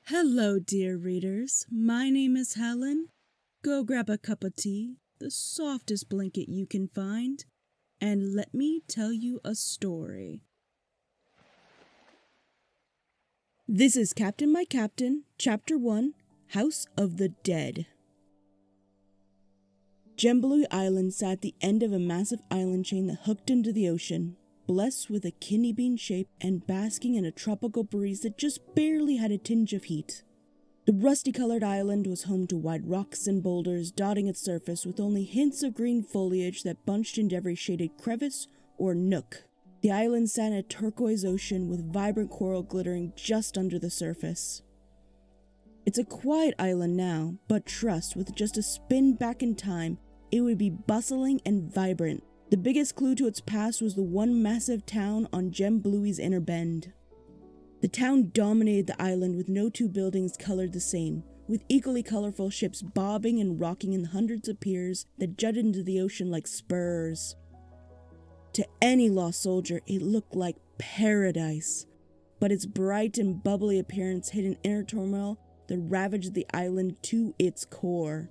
Hello, dear readers. My name is Helen. Go grab a cup of tea, the softest blanket you can find, and let me tell you a story. This is Captain My Captain, Chapter 1, House of the Dead. Gemblui Island sat at the end of a massive island chain that hooked into the ocean, blessed with a kidney bean shape and basking in a tropical breeze that just barely had a tinge of heat. The rusty-colored island was home to wide rocks and boulders dotting its surface with only hints of green foliage that bunched into every shaded crevice or nook. The island sat in a turquoise ocean with vibrant coral glittering just under the surface. It's a quiet island now, but trust, with just a spin back in time, it would be bustling and vibrant. The biggest clue to its past was the one massive town on Gemblui's inner bend. The town dominated the island with no two buildings colored the same, with equally colorful ships bobbing and rocking in hundreds of piers that jutted into the ocean like spurs. To any lost soldier, it looked like paradise, but its bright and bubbly appearance hid an inner turmoil that ravaged the island to its core.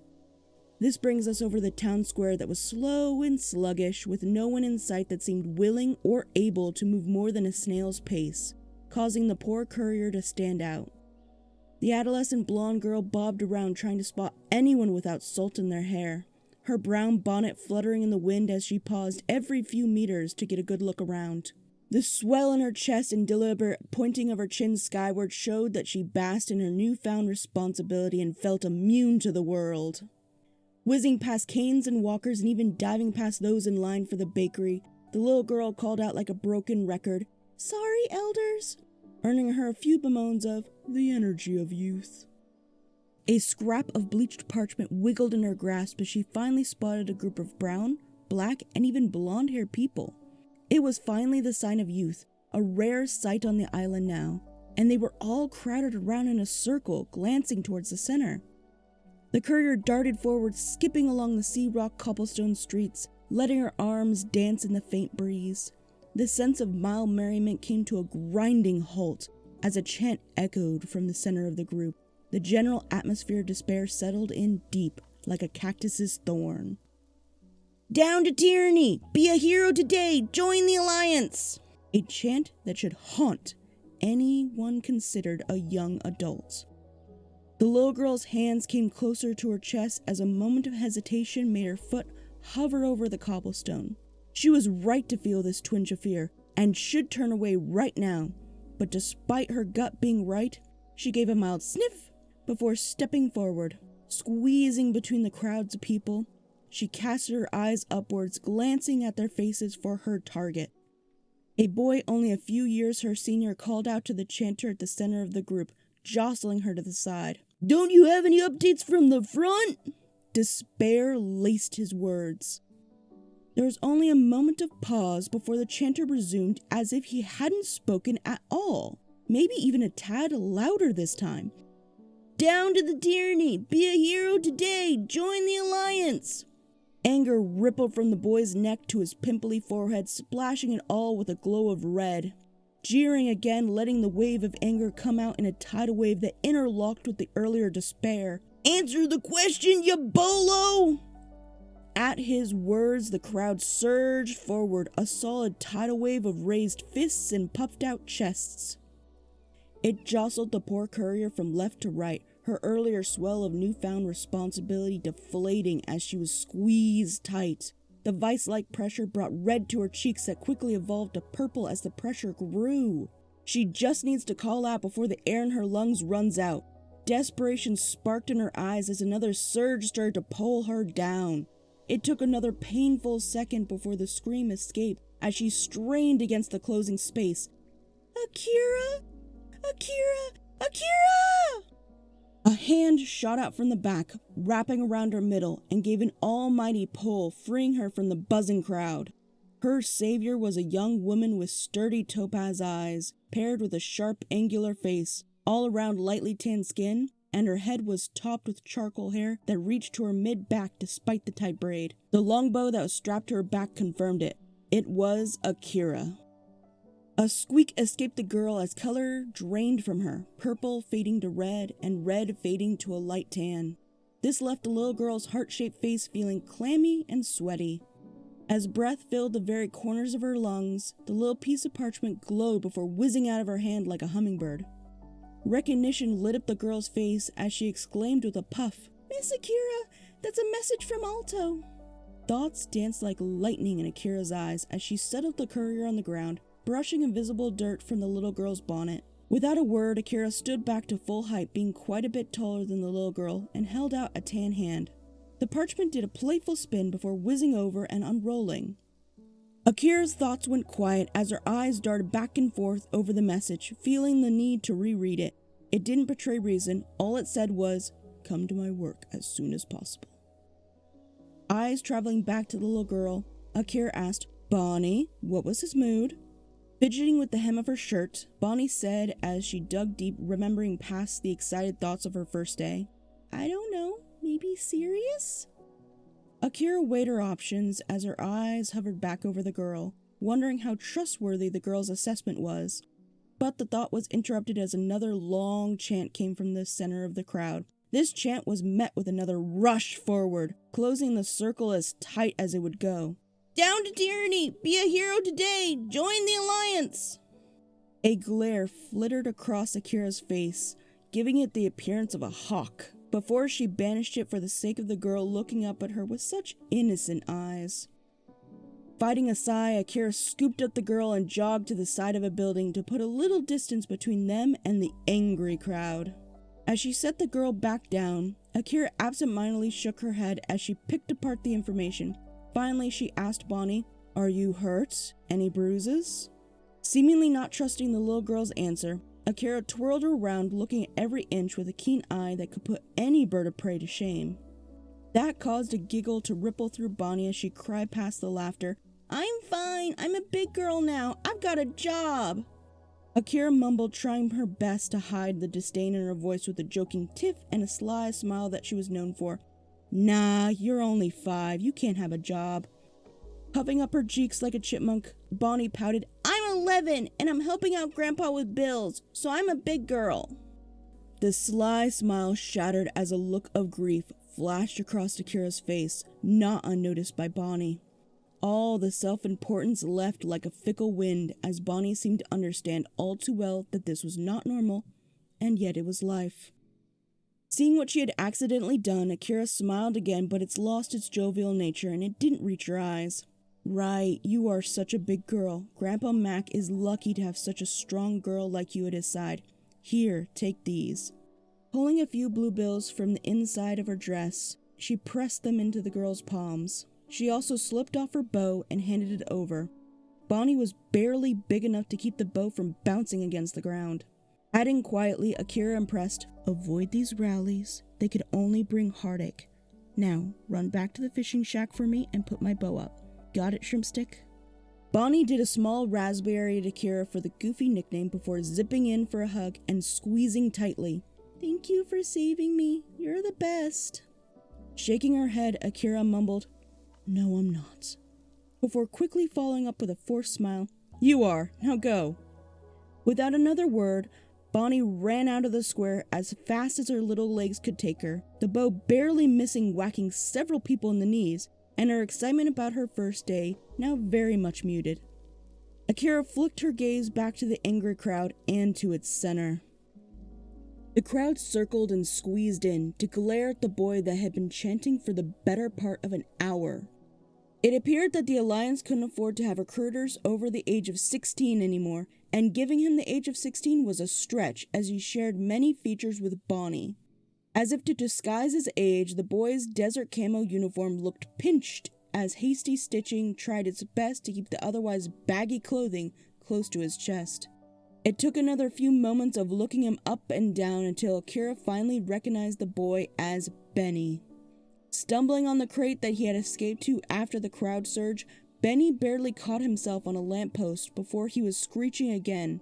This brings us over the town square that was slow and sluggish, with no one in sight that seemed willing or able to move more than a snail's pace, causing the poor courier to stand out. The adolescent blonde girl bobbed around trying to spot anyone without salt in their hair, her brown bonnet fluttering in the wind as she paused every few meters to get a good look around. The swell in her chest and deliberate pointing of her chin skyward showed that she basked in her newfound responsibility and felt immune to the world. Whizzing past canes and walkers and even diving past those in line for the bakery, the little girl called out like a broken record, "Sorry, elders," earning her a few bemoans of the energy of youth. A scrap of bleached parchment wiggled in her grasp as she finally spotted a group of brown, black, and even blonde-haired people. It was finally the sign of youth, a rare sight on the island now, and they were all crowded around in a circle, glancing towards the center. The courier darted forward, skipping along the sea rock cobblestone streets, letting her arms dance in the faint breeze. The sense of mild merriment came to a grinding halt as a chant echoed from the center of the group. The general atmosphere of despair settled in deep, like a cactus's thorn. "Down to tyranny! Be a hero today! Join the Alliance!" A chant that should haunt anyone considered a young adult. The little girl's hands came closer to her chest as a moment of hesitation made her foot hover over the cobblestone. She was right to feel this twinge of fear, and should turn away right now, but despite her gut being right, she gave a mild sniff before stepping forward. Squeezing between the crowds of people, she casted her eyes upwards, glancing at their faces for her target. A boy only a few years her senior called out to the chanter at the center of the group, jostling her to the side. "Don't you have any updates from the front?" Despair laced his words. There was only a moment of pause before the chanter resumed as if he hadn't spoken at all, maybe even a tad louder this time. "Down to the tyranny! Be a hero today! Join the Alliance!" Anger rippled from the boy's neck to his pimply forehead, splashing it all with a glow of red. Jeering again, letting the wave of anger come out in a tidal wave that interlocked with the earlier despair. "Answer the question, you bolo!" At his words, the crowd surged forward, a solid tidal wave of raised fists and puffed out chests. It jostled the poor courier from left to right, her earlier swell of newfound responsibility deflating as she was squeezed tight. The vice-like pressure brought red to her cheeks that quickly evolved to purple as the pressure grew. She just needs to call out before the air in her lungs runs out. Desperation sparked in her eyes as another surge started to pull her down. It took another painful second before the scream escaped as she strained against the closing space. "Akira! Akira! Akira!" A hand shot out from the back, wrapping around her middle, and gave an almighty pull, freeing her from the buzzing crowd. Her savior was a young woman with sturdy topaz eyes, paired with a sharp, angular face, all around lightly tanned skin, and her head was topped with charcoal hair that reached to her mid-back despite the tight braid. The longbow that was strapped to her back confirmed it. It was Akira. A squeak escaped the girl as color drained from her, purple fading to red and red fading to a light tan. This left the little girl's heart-shaped face feeling clammy and sweaty. As breath filled the very corners of her lungs, the little piece of parchment glowed before whizzing out of her hand like a hummingbird. Recognition lit up the girl's face as she exclaimed with a puff, "Miss Akira, that's a message from Alto." Thoughts danced like lightning in Akira's eyes as she settled the courier on the ground, brushing invisible dirt from the little girl's bonnet. Without a word, Akira stood back to full height, being quite a bit taller than the little girl, and held out a tan hand. The parchment did a playful spin before whizzing over and unrolling. Akira's thoughts went quiet as her eyes darted back and forth over the message, feeling the need to reread it. It didn't betray reason. All it said was, "Come to my work as soon as possible." Eyes traveling back to the little girl, Akira asked, "Bonnie, what was his mood?" Fidgeting with the hem of her shirt, Bonnie said as she dug deep, remembering past the excited thoughts of her first day, "I don't know, maybe serious?" Akira weighed her options as her eyes hovered back over the girl, wondering how trustworthy the girl's assessment was. But the thought was interrupted as another long chant came from the center of the crowd. This chant was met with another rush forward, closing the circle as tight as it would go. "Down to tyranny! Be a hero today! Join the Alliance!" A glare flittered across Akira's face, giving it the appearance of a hawk, before she banished it for the sake of the girl looking up at her with such innocent eyes. Fighting a sigh, Akira scooped up the girl and jogged to the side of a building to put a little distance between them and the angry crowd. As she set the girl back down, Akira absentmindedly shook her head as she picked apart the information. Finally, she asked Bonnie, "Are you hurt? Any bruises?" Seemingly not trusting the little girl's answer, Akira twirled her around, looking at every inch with a keen eye that could put any bird of prey to shame. That caused a giggle to ripple through Bonnie as she cried past the laughter, "I'm fine, I'm a big girl now, I've got a job!" Akira mumbled, trying her best to hide the disdain in her voice with a joking tiff and a sly smile that she was known for. "Nah, you're only 5, you can't have a job." Puffing up her cheeks like a chipmunk, Bonnie pouted, "I'm 11, and I'm helping out Grandpa with bills, so I'm a big girl." The sly smile shattered as a look of grief flashed across Akira's face, not unnoticed by Bonnie. All the self-importance left like a fickle wind as Bonnie seemed to understand all too well that this was not normal, and yet it was life. Seeing what she had accidentally done, Akira smiled again, but it's lost its jovial nature and it didn't reach her eyes. "Right, you are such a big girl. Grandpa Mac is lucky to have such a strong girl like you at his side. Here, take these." Pulling a few blue bills from the inside of her dress, she pressed them into the girl's palms. She also slipped off her bow and handed it over. Bonnie was barely big enough to keep the bow from bouncing against the ground. Adding quietly, Akira impressed, "Avoid these rallies. They could only bring heartache. Now, run back to the fishing shack for me and put my bow up. Got it, Shrimp Stick?" Bonnie did a small raspberry at Akira for the goofy nickname before zipping in for a hug and squeezing tightly. "Thank you for saving me. You're the best." Shaking her head, Akira mumbled, "No, I'm not," before quickly following up with a forced smile. "You are. Now go." Without another word, Bonnie ran out of the square as fast as her little legs could take her, the bow barely missing whacking several people in the knees, and her excitement about her first day now very much muted. Akira flicked her gaze back to the angry crowd and to its center. The crowd circled and squeezed in to glare at the boy that had been chanting for the better part of an hour. It appeared that the Alliance couldn't afford to have recruiters over the age of 16 anymore, and giving him the age of 16 was a stretch as he shared many features with Bonnie. As if to disguise his age, the boy's desert camo uniform looked pinched as hasty stitching tried its best to keep the otherwise baggy clothing close to his chest. It took another few moments of looking him up and down until Akira finally recognized the boy as Benny. Stumbling on the crate that he had escaped to after the crowd surge, Benny barely caught himself on a lamppost before he was screeching again.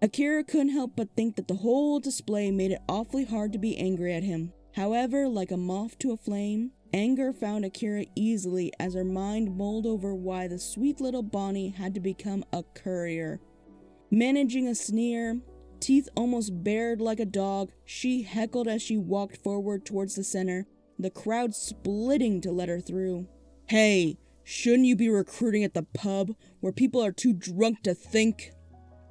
Akira couldn't help but think that the whole display made it awfully hard to be angry at him. However, like a moth to a flame, anger found Akira easily as her mind mulled over why the sweet little Bonnie had to become a courier. Managing a sneer, teeth almost bared like a dog, she heckled as she walked forward towards the center, the crowd splitting to let her through. "Hey, shouldn't you be recruiting at the pub, where people are too drunk to think?"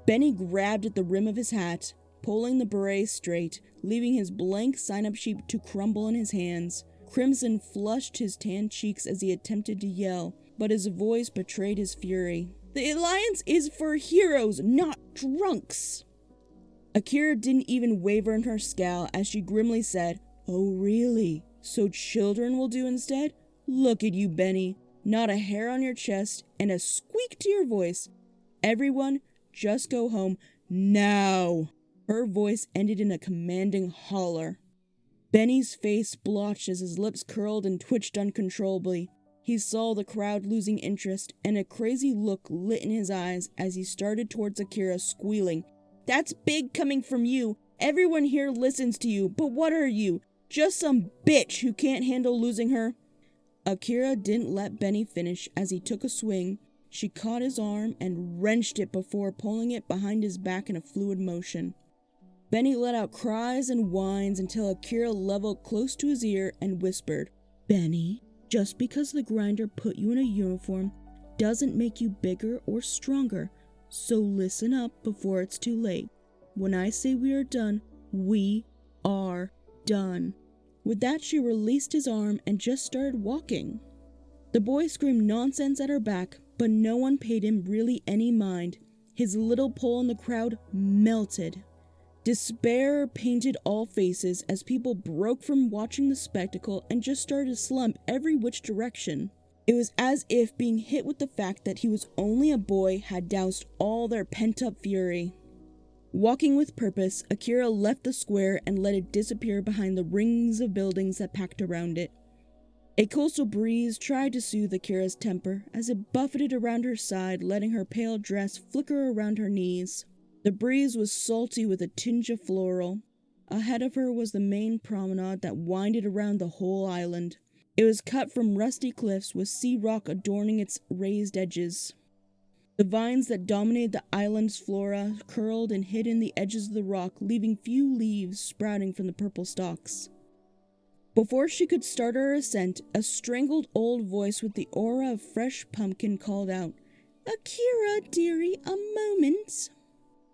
Benny grabbed at the rim of his hat, pulling the beret straight, leaving his blank sign-up sheet to crumble in his hands. Crimson flushed his tan cheeks as he attempted to yell, but his voice betrayed his fury. "The Alliance is for heroes, not drunks!" Akira didn't even waver in her scowl as she grimly said, "Oh really? So children will do instead? Look at you, Benny. Not a hair on your chest and a squeak to your voice. Everyone, just go home now." Her voice ended in a commanding holler. Benny's face blotched as his lips curled and twitched uncontrollably. He saw the crowd losing interest, and a crazy look lit in his eyes as he started towards Akira, squealing, "That's big coming from you. Everyone here listens to you, but what are you? Just some bitch who can't handle losing her?" Akira didn't let Benny finish as he took a swing. She caught his arm and wrenched it before pulling it behind his back in a fluid motion. Benny let out cries and whines until Akira leveled close to his ear and whispered, "Benny, just because the grinder put you in a uniform doesn't make you bigger or stronger, so listen up before it's too late. When I say we are done, we are done." With that, she released his arm and just started walking. The boy screamed nonsense at her back, but no one paid him really any mind. His little pole in the crowd melted. Despair painted all faces as people broke from watching the spectacle and just started to slump every which direction. It was as if being hit with the fact that he was only a boy had doused all their pent-up fury. Walking with purpose, Akira left the square and let it disappear behind the rings of buildings that packed around it. A coastal breeze tried to soothe Akira's temper as it buffeted around her side, letting her pale dress flicker around her knees. The breeze was salty with a tinge of floral. Ahead of her was the main promenade that winded around the whole island. It was cut from rusty cliffs with sea rock adorning its raised edges. The vines that dominated the island's flora curled and hid in the edges of the rock, leaving few leaves sprouting from the purple stalks. Before she could start her ascent, a strangled old voice with the aura of fresh pumpkin called out, "Akira, dearie, a moment."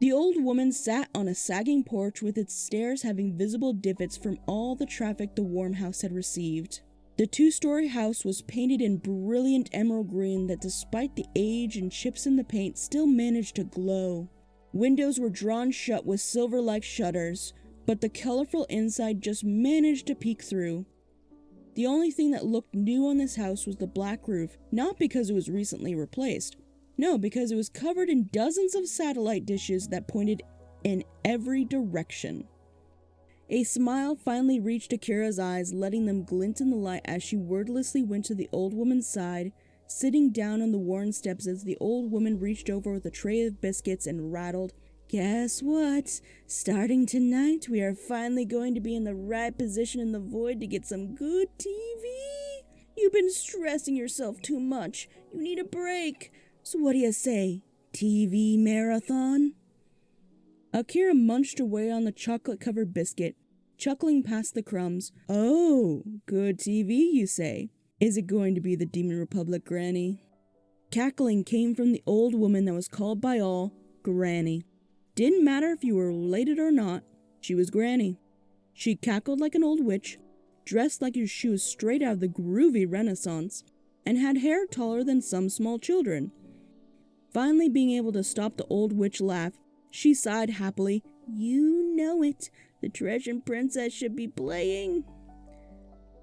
The old woman sat on a sagging porch with its stairs having visible divots from all the traffic the warm house had received. The two-story house was painted in brilliant emerald green that, despite the age and chips in the paint, still managed to glow. Windows were drawn shut with silver-like shutters, but the colorful inside just managed to peek through. The only thing that looked new on this house was the black roof, not because it was recently replaced. No, because it was covered in dozens of satellite dishes that pointed in every direction. A smile finally reached Akira's eyes, letting them glint in the light as she wordlessly went to the old woman's side, sitting down on the worn steps as the old woman reached over with a tray of biscuits and rattled, "Guess what? Starting tonight, we are finally going to be in the right position in the void to get some good TV. You've been stressing yourself too much. You need a break. So what do you say? TV marathon?" Akira munched away on the chocolate-covered biscuit, chuckling past the crumbs. "Oh, good TV, you say? Is it going to be the Demon Republic, Granny?" Cackling came from the old woman that was called by all Granny. Didn't matter if you were related or not, she was Granny. She cackled like an old witch, dressed like she was straight out of the groovy Renaissance, and had hair taller than some small children. Finally being able to stop the old witch laugh, she sighed happily. "You know it. The Treasure Princess should be playing."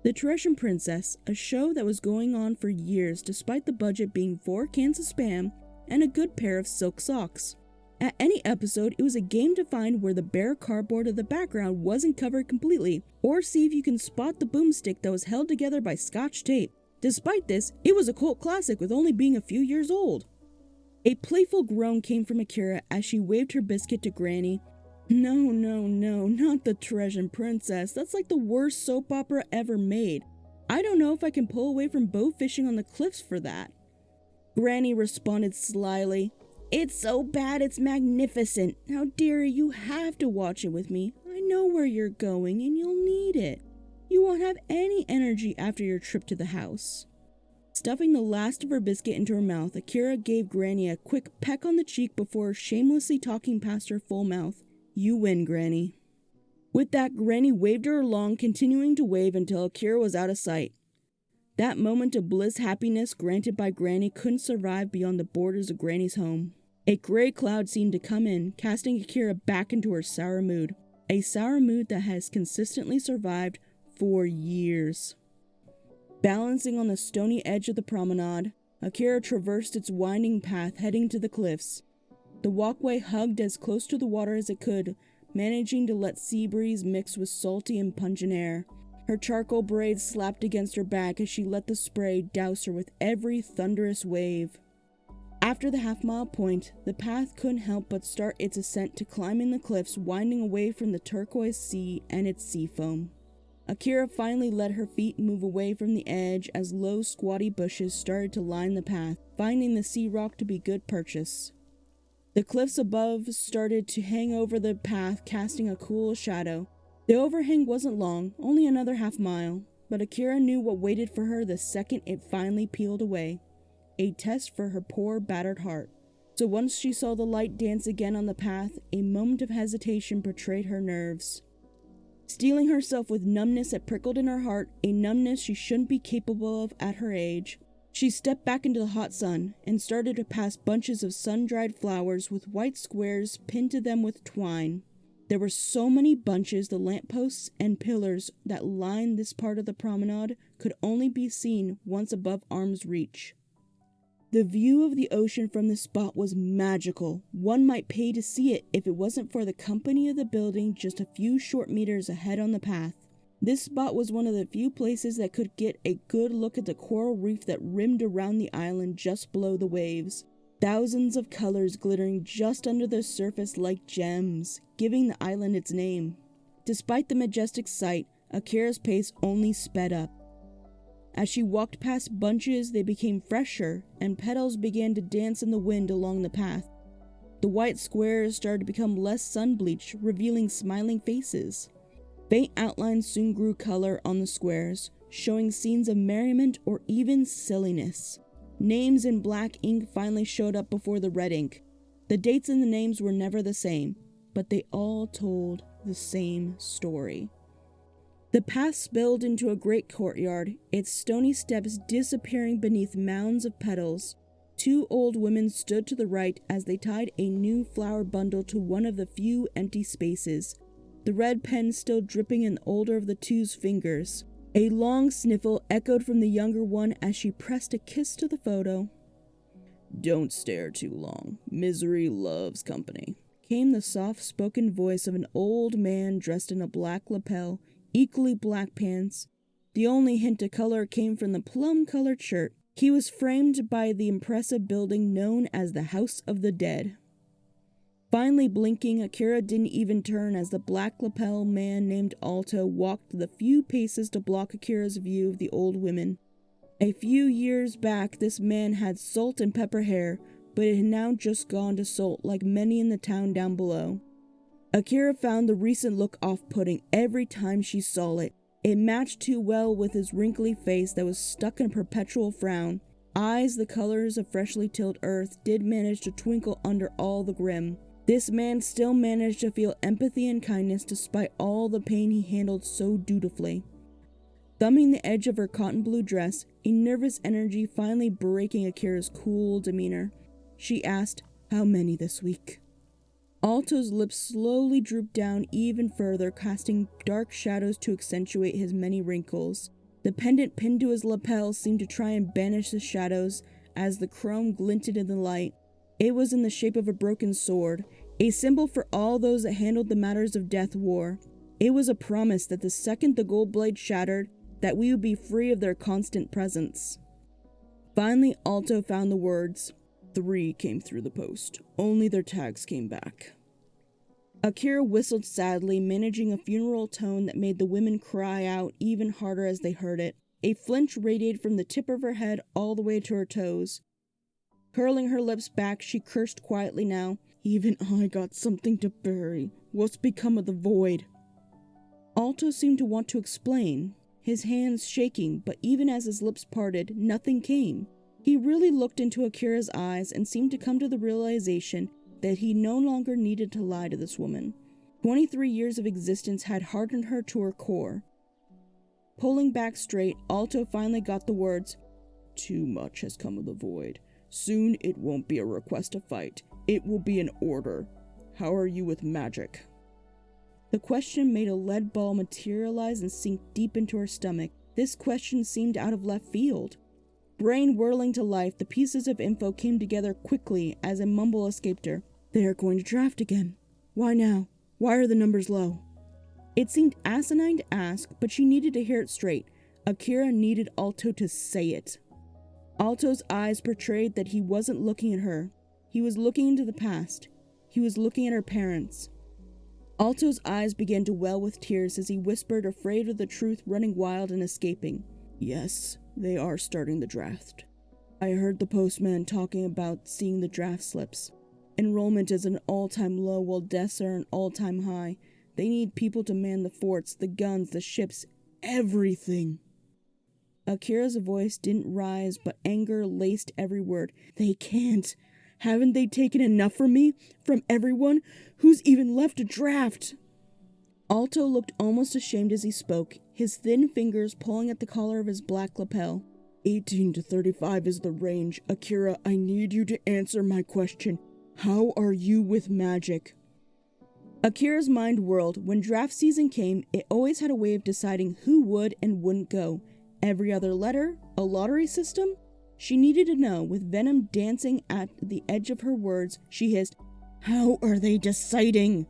The Treasure Princess, a show that was going on for years despite the budget being 4 cans of Spam and a good pair of silk socks. At any episode, it was a game to find where the bare cardboard of the background wasn't covered completely, or see if you can spot the boomstick that was held together by scotch tape. Despite this, it was a cult classic with only being a few years old. A playful groan came from Akira as she waved her biscuit to Granny. No, not the Treasure Princess. That's like the worst soap opera ever made. I don't know if I can pull away from bow fishing on the cliffs for that." Granny responded slyly. It's so bad it's magnificent. How dare you have to watch it with me. I know where you're going and you'll need it. You won't have any energy after your trip to the house. Stuffing the last of her biscuit into her mouth, Akira gave Granny a quick peck on the cheek before shamelessly talking past her full mouth. You win, Granny. With that, Granny waved her along, continuing to wave until Akira was out of sight. That moment of bliss happiness granted by Granny couldn't survive beyond the borders of Granny's home. A gray cloud seemed to come in, casting Akira back into her sour mood. A sour mood that has consistently survived for years. Balancing on the stony edge of the promenade, Akira traversed its winding path heading to the cliffs. The walkway hugged as close to the water as it could, managing to let sea breeze mix with salty and pungent air. Her charcoal braids slapped against her back as she let the spray douse her with every thunderous wave. After the half-mile point, the path couldn't help but start its ascent to climbing the cliffs, winding away from the turquoise sea and its sea foam. Akira finally let her feet move away from the edge as low, squatty bushes started to line the path, finding the sea rock to be good purchase. The cliffs above started to hang over the path, casting a cool shadow. The overhang wasn't long, only another half-mile, but Akira knew what waited for her the second it finally peeled away. A test for her poor, battered heart. So once she saw the light dance again on the path, a moment of hesitation betrayed her nerves. Steeling herself with numbness that prickled in her heart, a numbness she shouldn't be capable of at her age, she stepped back into the hot sun and started to pass bunches of sun-dried flowers with white squares pinned to them with twine. There were so many bunches the lampposts and pillars that lined this part of the promenade could only be seen once above arm's reach. The view of the ocean from this spot was magical. One might pay to see it if it wasn't for the company of the building just a few short meters ahead on the path. This spot was one of the few places that could get a good look at the coral reef that rimmed around the island just below the waves. Thousands of colors glittering just under the surface like gems, giving the island its name. Despite the majestic sight, Akira's pace only sped up. As she walked past bunches, they became fresher, and petals began to dance in the wind along the path. The white squares started to become less sun-bleached, revealing smiling faces. Faint outlines soon grew color on the squares, showing scenes of merriment or even silliness. Names in black ink finally showed up before the red ink. The dates in the names were never the same, but they all told the same story. The path spilled into a great courtyard, its stony steps disappearing beneath mounds of petals. Two old women stood to the right as they tied a new flower bundle to one of the few empty spaces, the red pen still dripping in the older of the two's fingers. A long sniffle echoed from the younger one as she pressed a kiss to the photo. "Don't stare too long. Misery loves company," came the soft-spoken voice of an old man dressed in a black lapel, equally black pants. The only hint of color came from the plum-colored shirt. He was framed by the impressive building known as the House of the Dead. Finally blinking, Akira didn't even turn as the black lapel man named Alto walked the few paces to block Akira's view of the old women. A few years back, this man had salt and pepper hair, but it had now just gone to salt like many in the town down below. Akira found the recent look off-putting every time she saw it. It matched too well with his wrinkly face that was stuck in a perpetual frown. Eyes the colors of freshly tilled earth did manage to twinkle under all the grim. This man still managed to feel empathy and kindness despite all the pain he handled so dutifully. Thumbing the edge of her cotton blue dress, a nervous energy finally breaking Akira's cool demeanor, she asked, "How many this week?" Alto's lips slowly drooped down even further, casting dark shadows to accentuate his many wrinkles. The pendant pinned to his lapel seemed to try and banish the shadows as the chrome glinted in the light. It was in the shape of a broken sword, a symbol for all those that handled the matters of death wore. It was a promise that the second the gold blade shattered, that we would be free of their constant presence. Finally, Alto found the words. 3 came through the post. Only their tags came back. Akira whistled sadly, managing a funeral tone that made the women cry out even harder as they heard it. A flinch radiated from the tip of her head all the way to her toes. Curling her lips back, she cursed quietly now. Even I got something to bury. What's become of the Void? Alto seemed to want to explain, his hands shaking, but even as his lips parted, nothing came. He really looked into Akira's eyes and seemed to come to the realization that he no longer needed to lie to this woman. 23 years of existence had hardened her to her core. Pulling back straight, Alto finally got the words, "Too much has come of the Void. Soon it won't be a request to fight. It will be an order. How are you with magic?" The question made a lead ball materialize and sink deep into her stomach. This question seemed out of left field. Brain whirling to life, the pieces of info came together quickly as a mumble escaped her. "They are going to draft again. Why now? Why are the numbers low?" It seemed asinine to ask, but she needed to hear it straight. Akira needed Alto to say it. Alto's eyes portrayed that he wasn't looking at her. He was looking into the past. He was looking at her parents. Alto's eyes began to well with tears as he whispered, afraid of the truth running wild and escaping. "Yes, they are starting the draft. I heard the postman talking about seeing the draft slips. Enrollment is an all-time low while deaths are an all-time high. They need people to man the forts, the guns, the ships, everything." Akira's voice didn't rise, but anger laced every word. "They can't. Haven't they taken enough from me? From everyone? Who's even left to draft?" Alto looked almost ashamed as he spoke, his thin fingers pulling at the collar of his black lapel. 18 to 35 is the range. Akira, I need you to answer my question. How are you with magic? Akira's mind whirled. When draft season came, it always had a way of deciding who would and wouldn't go. Every other letter? A lottery system? She needed to know. With venom dancing at the edge of her words, she hissed, "How are they deciding?"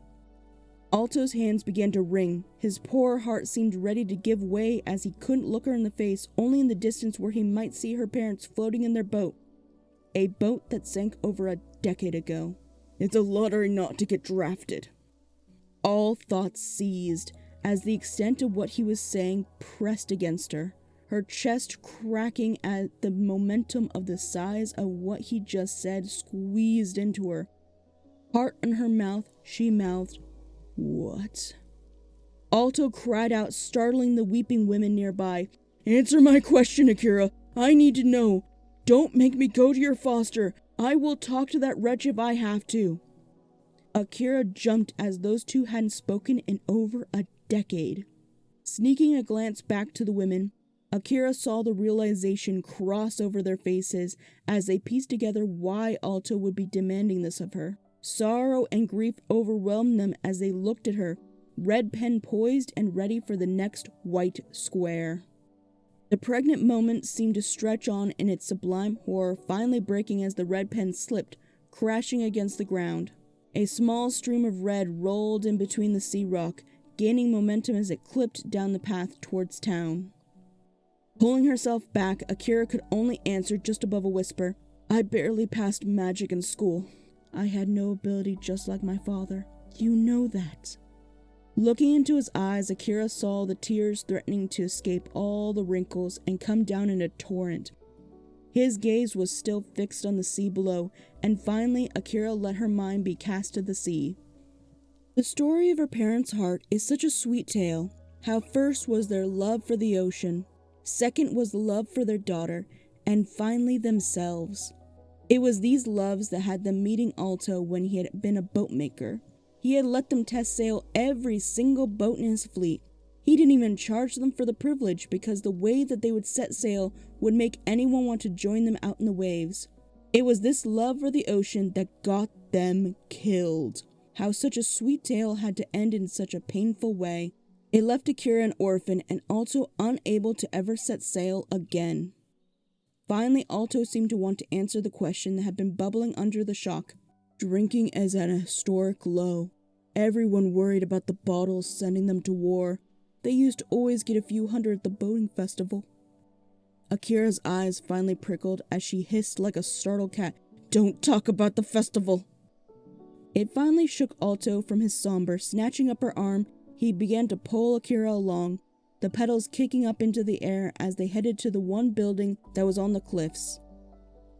Alto's hands began to wring. His poor heart seemed ready to give way as he couldn't look her in the face, only in the distance where he might see her parents floating in their boat. A boat that sank over a decade ago. It's a lottery not to get drafted. All thoughts seized as the extent of what he was saying pressed against her, her chest cracking at the momentum of the size of what he just said squeezed into her. Heart in her mouth, she mouthed, "What?" Alto cried out, startling the weeping women nearby. "Answer my question, Akira. I need to know. Don't make me go to your foster. I will talk to that wretch if I have to." Akira jumped as those two hadn't spoken in over a decade. Sneaking a glance back to the women, Akira saw the realization cross over their faces as they pieced together why Alto would be demanding this of her. Sorrow and grief overwhelmed them as they looked at her, red pen poised and ready for the next white square. The pregnant moment seemed to stretch on in its sublime horror, finally breaking as the red pen slipped, crashing against the ground. A small stream of red rolled in between the sea rock, gaining momentum as it clipped down the path towards town. Pulling herself back, Akira could only answer just above a whisper, "I barely passed magic in school. I had no ability just like my father. You know that." Looking into his eyes, Akira saw the tears threatening to escape all the wrinkles and come down in a torrent. His gaze was still fixed on the sea below, and finally Akira let her mind be cast to the sea. The story of her parents' heart is such a sweet tale. How first was their love for the ocean, second was the love for their daughter, and finally themselves. It was these loves that had them meeting Alto when he had been a boatmaker. He had let them test sail every single boat in his fleet. He didn't even charge them for the privilege because the way that they would set sail would make anyone want to join them out in the waves. It was this love for the ocean that got them killed. How such a sweet tale had to end in such a painful way. It left Akira an orphan and Alto unable to ever set sail again. Finally, Alto seemed to want to answer the question that had been bubbling under the shock. Drinking is at a historic low. Everyone worried about the bottles sending them to war. They used to always get a few hundred at the boating festival. Akira's eyes finally prickled as she hissed like a startled cat, "Don't talk about the festival." It finally shook Alto from his somber. Snatching up her arm, he began to pull Akira along, the petals kicking up into the air as they headed to the one building that was on the cliffs.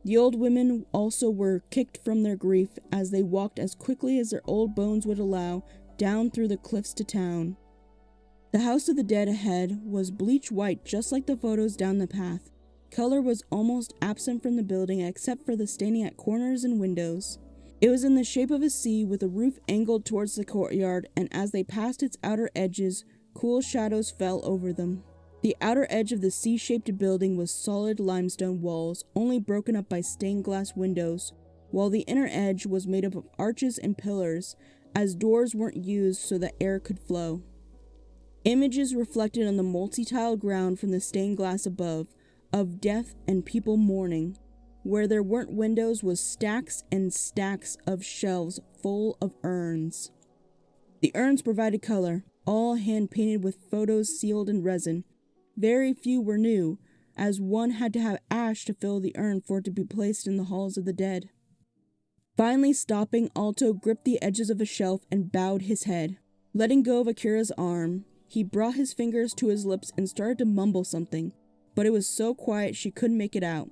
The old women also were kicked from their grief as they walked as quickly as their old bones would allow down through the cliffs to town. The house of the dead ahead was bleach white, just like the photos down the path. Color was almost absent from the building except for the staining at corners and windows. It was in the shape of a C with a roof angled towards the courtyard, and as they passed its outer edges, cool shadows fell over them. The outer edge of the C-shaped building was solid limestone walls, only broken up by stained glass windows, while the inner edge was made up of arches and pillars, as doors weren't used so that air could flow. Images reflected on the multi-tile ground from the stained glass above, of death and people mourning. Where there weren't windows was stacks and stacks of shelves full of urns. The urns provided color, all hand-painted with photos sealed in resin. Very few were new, as one had to have ash to fill the urn for it to be placed in the halls of the dead. Finally stopping, Alto gripped the edges of a shelf and bowed his head. Letting go of Akira's arm, he brought his fingers to his lips and started to mumble something, but it was so quiet she couldn't make it out.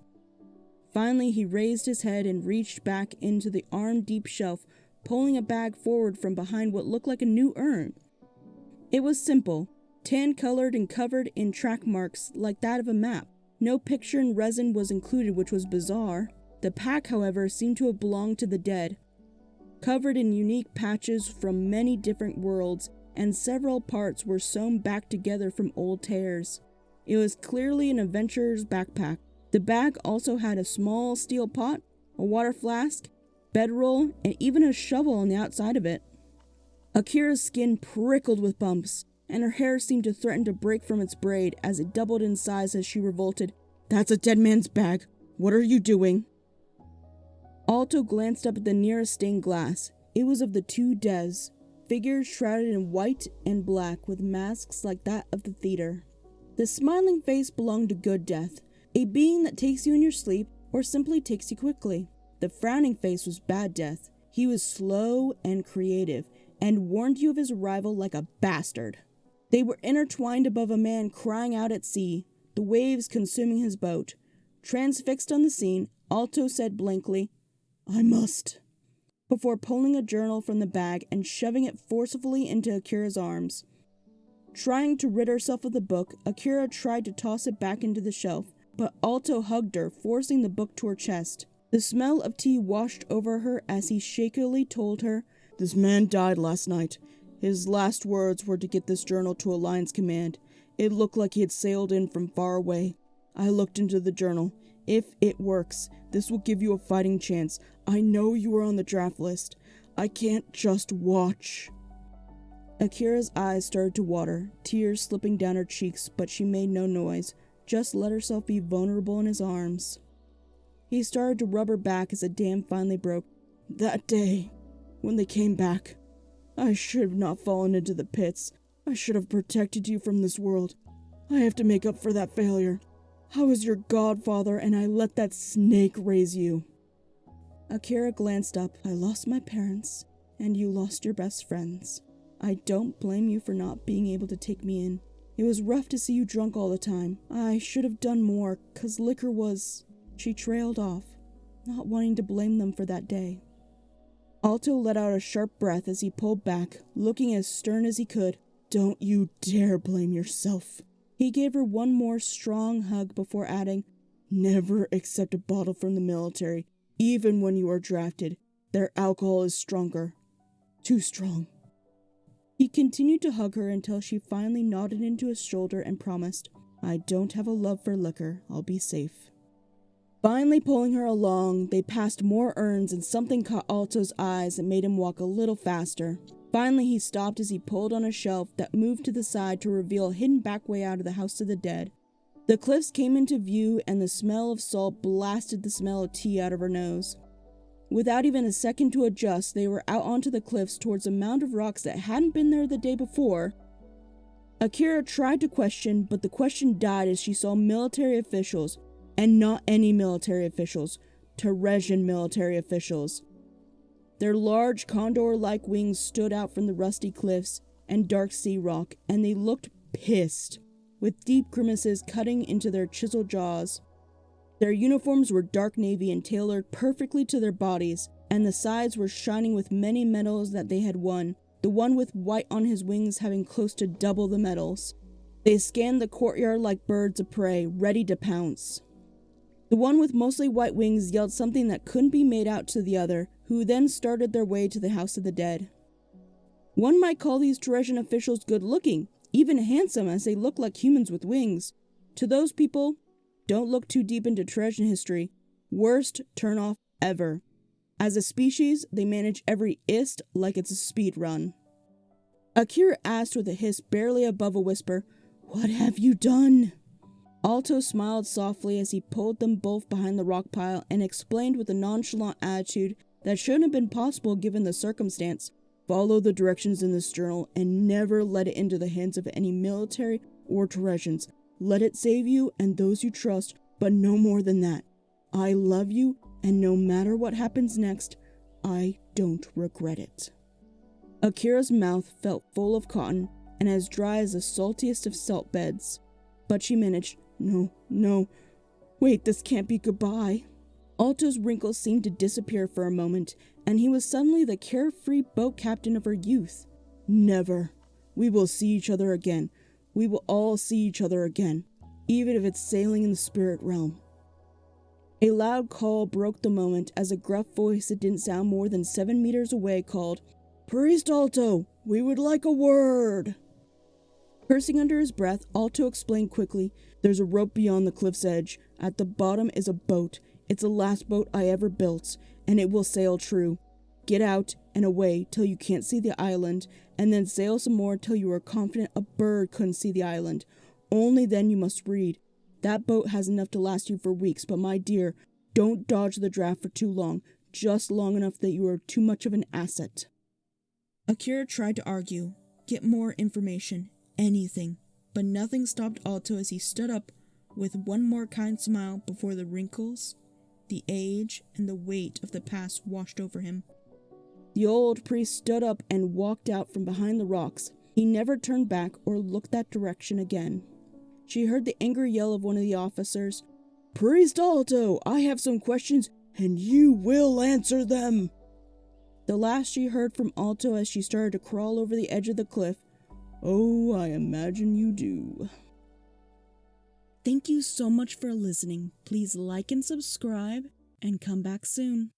Finally, he raised his head and reached back into the arm-deep shelf, pulling a bag forward from behind what looked like a new urn. It was simple, tan-colored and covered in track marks like that of a map. No picture in resin was included, which was bizarre. The pack, however, seemed to have belonged to the dead, covered in unique patches from many different worlds, and several parts were sewn back together from old tears. It was clearly an adventurer's backpack. The bag also had a small steel pot, a water flask, bedroll, and even a shovel on the outside of it. Akira's skin prickled with bumps, and her hair seemed to threaten to break from its braid as it doubled in size as she revolted. "That's a dead man's bag. What are you doing?" Alto glanced up at the nearest stained glass. It was of the two Des, figures shrouded in white and black with masks like that of the theater. The smiling face belonged to Good Death, a being that takes you in your sleep or simply takes you quickly. The frowning face was Bad Death. He was slow and creative, and warned you of his arrival like a bastard. They were intertwined above a man crying out at sea, the waves consuming his boat. Transfixed on the scene, Alto said blankly, "I must," before pulling a journal from the bag and shoving it forcefully into Akira's arms. Trying to rid herself of the book, Akira tried to toss it back into the shelf, but Alto hugged her, forcing the book to her chest. The smell of tea washed over her as he shakily told her, "This man died last night. His last words were to get this journal to Alliance Command. It looked like he had sailed in from far away. I looked into the journal. If it works, this will give you a fighting chance. I know you are on the draft list. I can't just watch." Akira's eyes started to water, tears slipping down her cheeks, but she made no noise, just let herself be vulnerable in his arms. He started to rub her back as the dam finally broke. "That day, when they came back, I should have not fallen into the pits. I should have protected you from this world. I have to make up for that failure. I was your godfather, and I let that snake raise you." Akira glanced up. "I lost my parents, and you lost your best friends. I don't blame you for not being able to take me in. It was rough to see you drunk all the time. I should have done more, 'cause liquor was..." She trailed off, not wanting to blame them for that day. Alto let out a sharp breath as he pulled back, looking as stern as he could. "Don't you dare blame yourself." He gave her one more strong hug before adding, "Never accept a bottle from the military, even when you are drafted. Their alcohol is stronger. Too strong." He continued to hug her until she finally nodded into his shoulder and promised, "I don't have a love for liquor. I'll be safe." Finally pulling her along, they passed more urns and something caught Alto's eyes and made him walk a little faster. Finally he stopped as he pulled on a shelf that moved to the side to reveal a hidden back way out of the house of the dead. The cliffs came into view and the smell of salt blasted the smell of tea out of her nose. Without even a second to adjust, they were out onto the cliffs towards a mound of rocks that hadn't been there the day before. Akira tried to question, but the question died as she saw military officials, and not any military officials, Teresian military officials. Their large condor-like wings stood out from the rusty cliffs and dark sea rock, and they looked pissed, with deep grimaces cutting into their chiseled jaws. Their uniforms were dark navy and tailored perfectly to their bodies, and the sides were shining with many medals that they had won, the one with white on his wings having close to double the medals. They scanned the courtyard like birds of prey, ready to pounce. The one with mostly white wings yelled something that couldn't be made out to the other, who then started their way to the House of the Dead. One might call these Teresian officials good-looking, even handsome, as they look like humans with wings. To those people, don't look too deep into Teresian history. Worst turn-off ever. As a species, they manage every ist like it's a speed run. Akira asked with a hiss barely above a whisper, "What have you done?" Alto smiled softly as he pulled them both behind the rock pile and explained with a nonchalant attitude that shouldn't have been possible given the circumstance. "Follow the directions in this journal and never let it into the hands of any military or Teresians. Let it save you and those you trust, but no more than that. I love you, and no matter what happens next, I don't regret it." Akira's mouth felt full of cotton and as dry as the saltiest of salt beds, but she managed, No. Wait, this can't be goodbye." Alto's wrinkles seemed to disappear for a moment, and he was suddenly the carefree boat captain of her youth. "Never. We will see each other again. We will all see each other again, even if it's sailing in the spirit realm." A loud call broke the moment as a gruff voice that didn't sound more than 7 meters away called, "Priest Alto, we would like a word." Cursing under his breath, Alto explained quickly, "There's a rope beyond the cliff's edge. At the bottom is a boat. It's the last boat I ever built, and it will sail true. Get out and away till you can't see the island, and then sail some more till you are confident a bird couldn't see the island. Only then you must read. That boat has enough to last you for weeks, but my dear, don't dodge the draft for too long, just long enough that you are too much of an asset." Akira tried to argue, get more information, anything, but nothing stopped Alto as he stood up with one more kind smile before the wrinkles, the age, and the weight of the past washed over him. The old priest stood up and walked out from behind the rocks. He never turned back or looked that direction again. She heard the angry yell of one of the officers, "Priest Alto, I have some questions, and you will answer them." The last she heard from Alto as she started to crawl over the edge of the cliff, "Oh, I imagine you do." Thank you so much for listening. Please like and subscribe, and come back soon.